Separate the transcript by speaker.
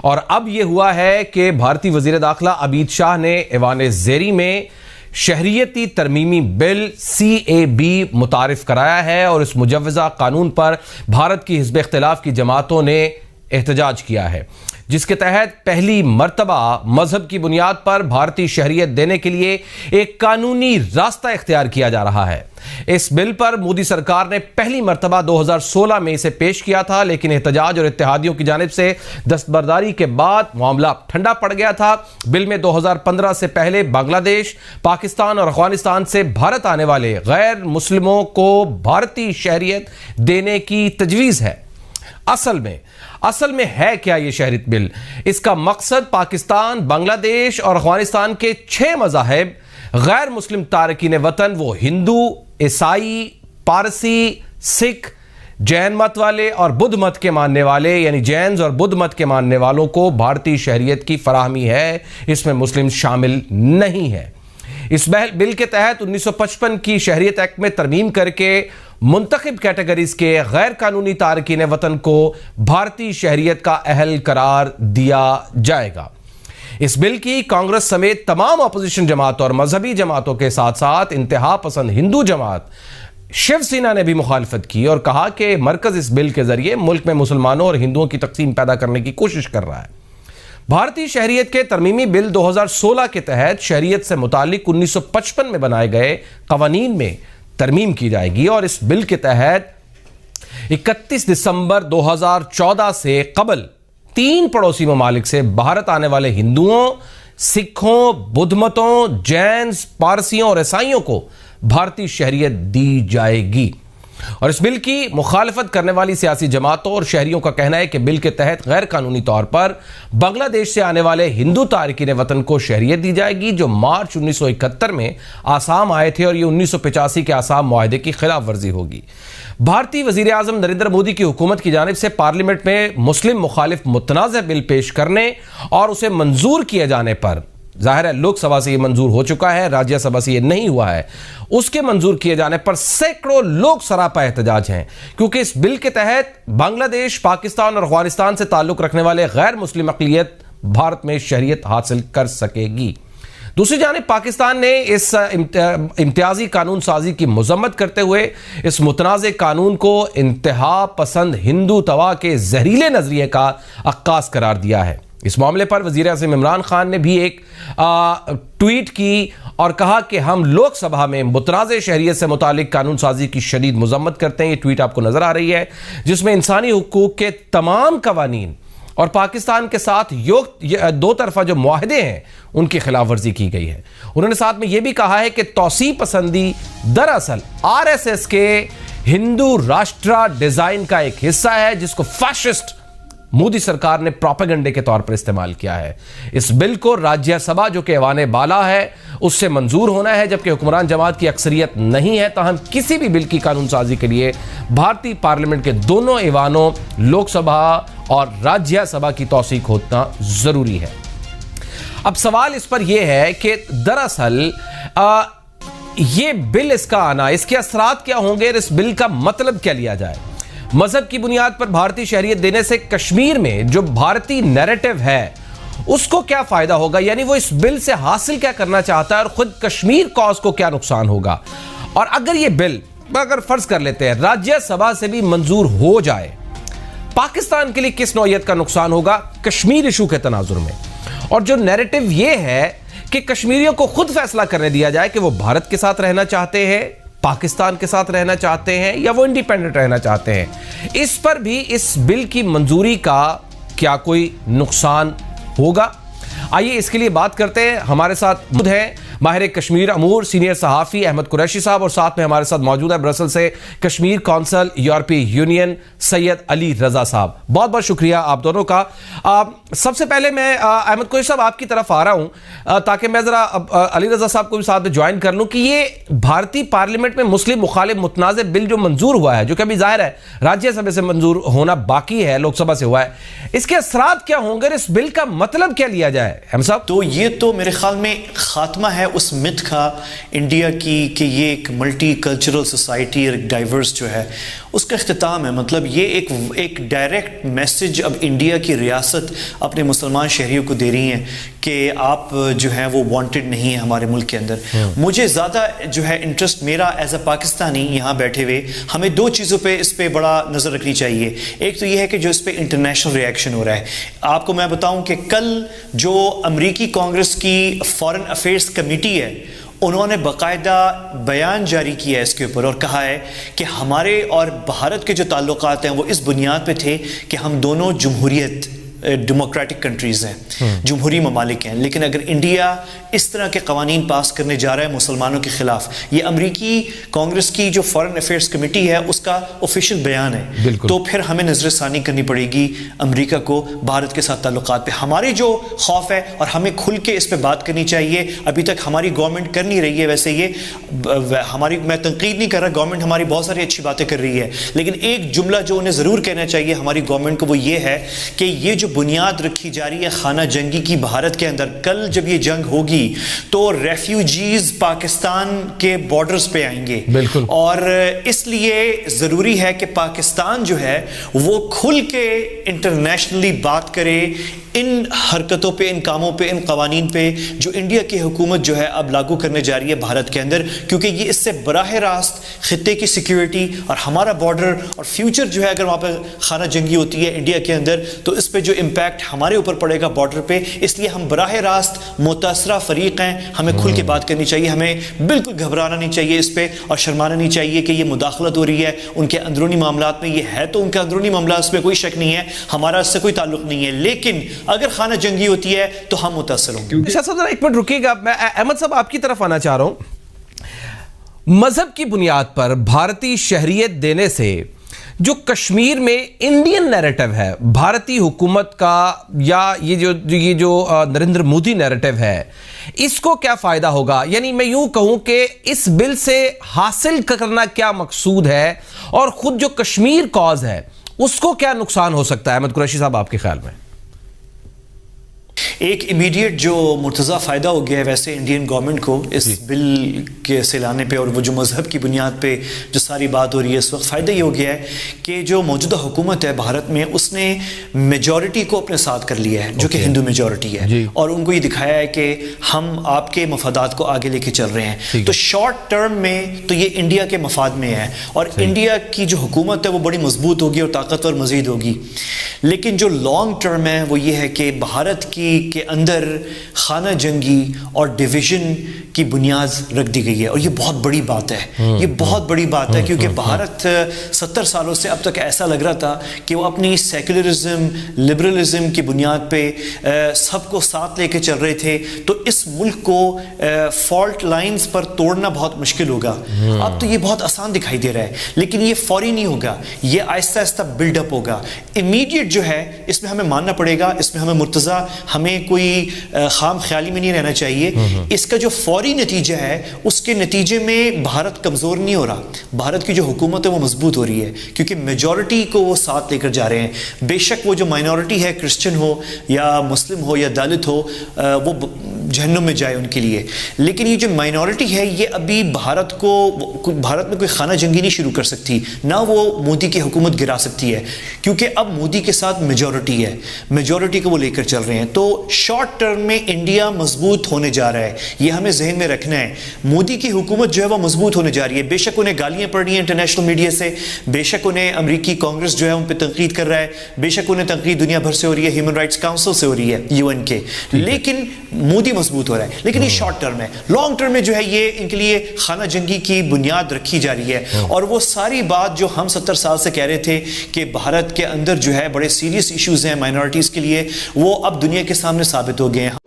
Speaker 1: اور اب یہ ہوا ہے کہ بھارتی وزیر داخلہ امت شاہ نے ایوان زیری میں شہریتی ترمیمی بل CAB متعارف کرایا ہے اور اس مجوزہ قانون پر بھارت کی حزب اختلاف کی جماعتوں نے احتجاج کیا ہے، جس کے تحت پہلی مرتبہ مذہب کی بنیاد پر بھارتی شہریت دینے کے لیے ایک قانونی راستہ اختیار کیا جا رہا ہے۔ اس بل پر مودی سرکار نے پہلی مرتبہ 2016 میں اسے پیش کیا تھا، لیکن احتجاج اور اتحادیوں کی جانب سے دستبرداری کے بعد معاملہ ٹھنڈا پڑ گیا تھا۔ بل میں 2015 سے پہلے بنگلہ دیش، پاکستان اور افغانستان سے بھارت آنے والے غیر مسلموں کو بھارتی شہریت دینے کی تجویز ہے۔ اصل میں ہے کیا یہ شہریت بل؟ اس کا مقصد پاکستان، بنگلہ دیش اور افغانستان کے 6 مذاہب غیر مسلم تارکین وطن، وہ ہندو، عیسائی، پارسی، سکھ، جین مت والے اور بدھ مت کے ماننے والے، یعنی جینز اور بدھ مت کے ماننے والوں کو بھارتی شہریت کی فراہمی ہے۔ اس میں مسلم شامل نہیں ہے۔ اس بل کے تحت 1955 کی شہریت ایکٹ میں ترمیم کر کے منتخب کیٹیگریز کے غیر قانونی تارکین وطن کو بھارتی شہریت کا اہل قرار دیا جائے گا۔ اس بل کی کانگریس سمیت تمام اپوزیشن جماعتوں اور مذہبی جماعتوں کے ساتھ ساتھ انتہا پسند ہندو جماعت شیو سینا نے بھی مخالفت کی اور کہا کہ مرکز اس بل کے ذریعے ملک میں مسلمانوں اور ہندوؤں کی تقسیم پیدا کرنے کی کوشش کر رہا ہے۔ بھارتی شہریت کے ترمیمی بل 2016 کے تحت شہریت سے متعلق 1955 میں بنائے گئے قوانین میں ترمیم کی جائے گی اور اس بل کے تحت 31 دسمبر 2014 سے قبل 3 پڑوسی ممالک سے بھارت آنے والے ہندوؤں، سکھوں، بدھ متوں، جینز، پارسیوں اور عیسائیوں کو بھارتی شہریت دی جائے گی۔ اور اس بل کی مخالفت کرنے والی سیاسی جماعتوں اور شہریوں کا کہنا ہے کہ بل کے تحت غیر قانونی طور پر بنگلہ دیش سے آنے والے ہندو تارکین وطن کو شہریت دی جائے گی، جو مارچ 1971 میں آسام آئے تھے، اور یہ 1985 کے آسام معاہدے کی خلاف ورزی ہوگی۔ بھارتی وزیر اعظم نریندر مودی کی حکومت کی جانب سے پارلیمنٹ میں مسلم مخالف متنازع بل پیش کرنے اور اسے منظور کیے جانے پر، ظاہر ہے لوک سبھا سے یہ منظور ہو چکا ہے، راجیہ سبھا سے یہ نہیں ہوا ہے، اس کے منظور کیے جانے پر سینکڑوں لوگ سراپا احتجاج ہیں، کیونکہ اس بل کے تحت بنگلہ دیش، پاکستان اور افغانستان سے تعلق رکھنے والے غیر مسلم اقلیت بھارت میں شہریت حاصل کر سکے گی۔ دوسری جانب پاکستان نے اس امتیازی قانون سازی کی مذمت کرتے ہوئے اس متنازع قانون کو انتہا پسند ہندو توا کے زہریلے نظریے کا عکاس قرار دیا ہے۔ اس معاملے پر وزیر اعظم عمران خان نے بھی ایک ٹویٹ کی اور کہا کہ ہم لوک سبھا میں متنازع شہریت سے متعلق قانون سازی کی شدید مذمت کرتے ہیں۔ یہ ٹویٹ آپ کو نظر آ رہی ہے، جس میں انسانی حقوق کے تمام قوانین اور پاکستان کے ساتھ دو طرفہ جو معاہدے ہیں ان کی خلاف ورزی کی گئی ہے۔ انہوں نے ساتھ میں یہ بھی کہا ہے کہ توسیع پسندی دراصل RSS کے ہندو راشٹرا ڈیزائن کا ایک حصہ ہے، جس کو فیشسٹ مودی سرکار نے پروپیگنڈے کے طور پر استعمال کیا ہے۔ اس بل کو راجیہ سبھا، جو کہ ایوان بالا ہے، اس سے منظور ہونا ہے، جبکہ حکمران جماعت کی اکثریت نہیں ہے۔ تاہم کسی بھی بل کی قانون سازی کے لیے بھارتی پارلیمنٹ کے دونوں ایوانوں، لوک سبھا اور راجیہ سبھا کی توثیق ہونا ضروری ہے۔ اب سوال اس پر یہ ہے کہ دراصل یہ بل، اس کا آنا، اس کے اثرات کیا ہوں گے اور اس بل کا مطلب کیا لیا جائے؟ مذہب کی بنیاد پر بھارتی شہریت دینے سے کشمیر میں جو بھارتی نیریٹو ہے اس کو کیا فائدہ ہوگا؟ یعنی وہ اس بل سے حاصل کیا کرنا چاہتا ہے اور خود کشمیر کاز کو کیا نقصان ہوگا؟ اور اگر یہ بل، اگر فرض کر لیتے ہیں راجیہ سبھا سے بھی منظور ہو جائے، پاکستان کے لیے کس نوعیت کا نقصان ہوگا کشمیر ایشو کے تناظر میں؟ اور جو نیریٹو یہ ہے کہ کشمیریوں کو خود فیصلہ کرنے دیا جائے کہ وہ بھارت کے ساتھ رہنا چاہتے ہیں، پاکستان کے ساتھ رہنا چاہتے ہیں یا وہ انڈیپینڈنٹ رہنا چاہتے ہیں، اس پر بھی اس بل کی منظوری کا کیا کوئی نقصان ہوگا؟ آئیے اس کے لیے بات کرتے ہیں۔ ہمارے ساتھ موجود ہیں ماہر کشمیر امور سینئر صحافی احمد قریشی صاحب، اور ساتھ میں ہمارے ساتھ موجود ہے برسل سے کشمیر کونسل یورپی یونین سید علی رضا صاحب۔ بہت بہت شکریہ آپ دونوں کا۔ سب سے پہلے میں احمد قریشی صاحب آپ کی طرف آ رہا ہوں تاکہ میں ذرا علی رضا صاحب کو بھی ساتھ میں جوائن کر لوں کہ یہ بھارتی پارلیمنٹ میں مسلم مخالف متنازع بل جو منظور ہوا ہے، جو کہ ابھی ظاہر ہے راجیہ سبھا سے منظور ہونا باقی ہے، لوک سبھا سے ہوا ہے، اس کے اثرات کیا ہوں گے؟ اس بل کا مطلب کیا لیا جائے احمد صاحب؟
Speaker 2: تو یہ تو میرے خیال میں خاتمہ ہے اس متھ کا انڈیا کی کہ یہ ایک ملٹی کلچرل سوسائٹی اور ایک ڈائیورس جو ہے اس کا اختتام ہے. مطلب یہ ایک ڈائریکٹ میسج اب انڈیا کی ریاست اپنے مسلمان شہریوں کو دے رہی ہیں کہ آپ جو ہیں وہ وانٹڈ نہیں ہیں ہمارے ملک کے اندر. مجھے زیادہ جو ہے انٹرسٹ میرا ایز اے پاکستانی یہاں بیٹھے ہوئے ہمیں دو چیزوں پہ اس پہ بڑا نظر رکھنی چاہیے. ایک تو یہ ہے کہ جو اس پہ انٹرنیشنل ریئیکشن ہو رہا ہے. آپ کو میں بتاؤں کہ کل جو امریکی کانگریس کی فارن افیئرس کمیٹی ہے انہوں نے باقاعدہ بیان جاری کیا ہے اس کے اوپر اور کہا ہے کہ ہمارے اور بھارت کے جو تعلقات ہیں وہ اس بنیاد پہ تھے کہ ہم دونوں جمہوریت ڈیموکریٹک کنٹریز ہیں, جمہوری ممالک ہیں, لیکن اگر انڈیا اس طرح کے قوانین پاس کرنے جا رہا ہے مسلمانوں کے خلاف, یہ امریکی کانگریس کی جو فارن افیئرس کمیٹی ہے اس کا آفیشیل بیان ہے, تو پھر ہمیں نظر ثانی کرنی پڑے گی امریکہ کو بھارت کے ساتھ تعلقات پہ. ہماری جو خوف ہے اور ہمیں کھل کے اس پہ بات کرنی چاہیے, ابھی تک ہماری گورنمنٹ کر نہیں رہی ہے. ویسے یہ ہماری, میں تنقید نہیں کر رہا, گورنمنٹ ہماری بہت ساری اچھی باتیں کر رہی ہے, لیکن ایک جملہ جو انہیں ضرور کہنا چاہیے ہماری گورنمنٹ کو وہ یہ ہے کہ یہ جو بنیاد رکھی جا رہی ہے خانہ جنگی کی بھارت کے اندر, کل جب یہ جنگ ہوگی تو ریفیوجیز پاکستان کے بارڈرز پہ آئیں گے, اور اس لیے ضروری ہے کہ پاکستان جو ہے وہ کھل کے انٹرنیشنلی بات کرے ان حرکتوں پہ, ان کاموں پہ, ان قوانین پہ جو انڈیا کی حکومت جو ہے اب لاگو کرنے جا رہی ہے بھارت کے اندر, کیونکہ یہ اس سے براہ راست خطے کی سیکیورٹی اور ہمارا بارڈر اور فیوچر جو ہے, اگر وہاں پہ خانہ جنگی ہوتی ہے انڈیا کے اندر تو اس پہ جو امپیکٹ ہمارے اوپر پڑے گا بارڈر پہ, اس لیے ہم براہ راست متاثرہ فریق ہیں, ہمیں کھل کے بات کرنی چاہیے, ہمیں بالکل گھبرانا نہیں چاہیے اس پہ اور شرمانا نہیں چاہیے کہ یہ مداخلت ہو رہی ہے ان کے اندرونی معاملات میں. یہ ہے تو ان کے اندرونی معاملات, اس میں کوئی شک نہیں ہے, ہمارا اس سے کوئی تعلق نہیں ہے, لیکن اگر خانہ جنگی ہوتی ہے تو ہم متاثر ہوں گے.
Speaker 1: شاہ صاحب ایک منٹ رکیے گا, میں احمد صاحب آپ کی طرف آنا چاہ رہا ہوں. مذہب کی بنیاد پر بھارتی شہریت دینے سے جو کشمیر میں انڈین نیریٹو ہے بھارتی حکومت کا, یا یہ جو نریندر مودی نیریٹو ہے, اس کو کیا فائدہ ہوگا؟ یعنی میں یوں کہوں کہ اس بل سے حاصل کرنا کیا مقصود ہے, اور خود جو کشمیر کاز ہے اس کو کیا نقصان ہو سکتا ہے؟ احمد قریشی صاحب آپ کے خیال میں.
Speaker 2: ایک امیڈیٹ جو مرتضی فائدہ ہو گیا ہے ویسے انڈین گورنمنٹ کو اس بل کے سے لانے پہ, اور وہ جو مذہب کی بنیاد پہ جو ساری بات ہو رہی ہے اس وقت, فائدہ یہ ہو گیا ہے کہ جو موجودہ حکومت ہے بھارت میں اس نے میجورٹی کو اپنے ساتھ کر لیا ہے جو کہ ہندو میجورٹی ہے, اور ان کو یہ دکھایا ہے کہ ہم آپ کے مفادات کو آگے لے کے چل رہے ہیں. تو شارٹ ٹرم میں تو یہ انڈیا کے مفاد میں ہے, اور انڈیا کی جو حکومت ہے وہ بڑی مضبوط ہوگی اور طاقتور مزید ہوگی, لیکن جو لانگ ٹرم ہے وہ یہ ہے کہ بھارت کے اندر خانہ جنگی اور ڈویژن کی بنیاد رکھ دی گئی ہے, اور یہ بہت بڑی بات ہے, یہ بہت بڑی بات ہے, کیونکہ بھارت 70 سالوں سے اب تک ایسا لگ رہا تھا کہ وہ اپنی سیکولرزم لبرلزم کی بنیاد پہ سب کو ساتھ لے کے چل رہے تھے. تو اس ملک کو فالٹ لائنز پر توڑنا بہت مشکل ہوگا. اب تو یہ بہت آسان دکھائی دے رہا ہے, لیکن یہ فوری نہیں ہوگا, یہ آہستہ آہستہ بلڈ اپ ہوگا. امیڈیٹ جو ہے اس میں ہمیں ماننا پڑے گا, اس میں ہمیں مرتضی, ہمیں کوئی خام خیالی میں نہیں رہنا چاہیے. اس کا جو فوری نتیجہ ہے اس کے نتیجے میں بھارت کمزور نہیں ہو رہا, بھارت کی جو حکومت ہے وہ مضبوط ہو رہی ہے, کیونکہ میجورٹی کو وہ ساتھ لے کر جا رہے ہیں. بے شک وہ جو مائنورٹی ہے, کرسچن ہو یا مسلم ہو یا دالت ہو, وہ جہنم میں جائے ان کے لیے, لیکن یہ جو مائنورٹی ہے یہ ابھی بھارت میں کوئی خانہ جنگی نہیں شروع کر سکتی, نہ وہ مودی کی حکومت گرا سکتی ہے, کیونکہ اب مودی کے ساتھ میجورٹی ہے, میجورٹی کو وہ لے کر چل رہے ہیں. تو شارٹ ٹرم میں انڈیا مضبوط ہونے جا رہا ہے, یہ ہمیں ذہن میں رکھنا ہے. مودی کی حکومت جو ہے وہ مضبوط ہونے جا رہی ہے. بے شک انہیں گالیاں پڑ رہی ہیں انٹرنیشنل میڈیا سے, بے شک انہیں امریکی کانگریس جو ہے ان پہ تنقید کر رہا ہے, بے شک انہیں تنقید دنیا بھر سے ہو رہی ہے, ہیومن رائٹس کاؤنسل سے ہو رہی ہے, UN کے, لیکن مودی مضبوط ہو رہا ہے. لیکن یہ شارٹ ٹرم ہے. لانگ ٹرم میں جو ہے یہ ان کے لیے خانہ جنگی کی بنیاد رکھی جا رہی ہے, اور وہ ساری بات جو ہم 70 سال سے کہہ رہے تھے کہ بھارت کے اندر جو ہے بڑے سیریس ایشوز ہیں مائنورٹیز کے لیے, وہ اب دنیا کے سامنے ثابت ہو گئے ہیں.